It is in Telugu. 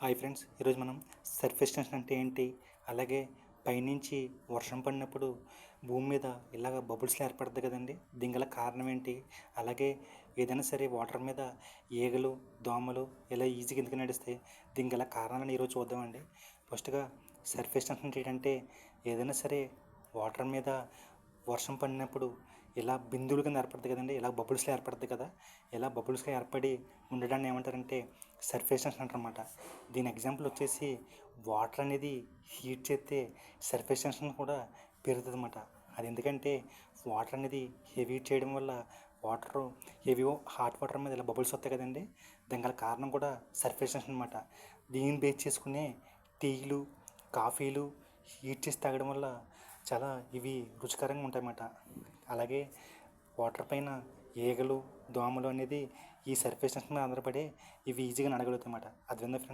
హాయ్ ఫ్రెండ్స్, ఈరోజు మనం సర్ఫేస్ టెన్షన్ అంటే ఏంటి, అలాగే పైనుంచి వర్షం పడినప్పుడు భూమి మీద ఇలాగ బబుల్స్ ఏర్పడుతుంది కదండి. దీని గల కారణం ఏంటి, అలాగే ఏదైనా సరే వాటర్ మీద ఈగలు దోమలు ఇలా ఈజీగా ఎందుకు నడుస్తాయి, దీని గల కారణాలను ఈరోజు చూద్దామండి. ఫస్ట్గా సర్ఫేస్ టెన్షన్ ఏంటంటే ఏదైనా సరే వాటర్ మీద వర్షం పడినప్పుడు ఇలా బిందువులు కింద ఏర్పడుతుంది కదండి, ఇలా బబుల్స్లో ఏర్పడుతుంది కదా. ఇలా బబుల్స్గా ఏర్పడి ఉండడాన్ని ఏమంటారంటే సర్ఫేస్ టెన్షన్ అంటారన్నమాట. దీని ఎగ్జాంపుల్ వచ్చేసి వాటర్ అనేది హీట్ చేస్తే సర్ఫేస్ టెన్షన్ కూడా పెరుగుతుంది అన్నమాట. అది ఎందుకంటే వాటర్ అనేది హెవీ హీట్ చేయడం వల్ల వాటర్ హెవీ హాట్ వాటర్ మీద ఇలా బబుల్స్ వస్తాయి కదండి. దాని గల కారణం కూడా సర్ఫేస్ టెన్షన్ అనమాట. దీన్ని బేస్ చేసుకునే టీలు కాఫీలు హీట్ చేసి తాగడం వల్ల చాలా ఇవి రుచికరంగా ఉంటాయన్నమాట. అలాగే వాటర్ పైన ఈగలు దోమలు అనేది ఈ సర్ఫేస్ టెన్షన్ మీద ఆధారపడి ఇవి ఈజీగా నడగలుగుతాయి అన్నమాట. అది విందా ఫ్రెండ్స్.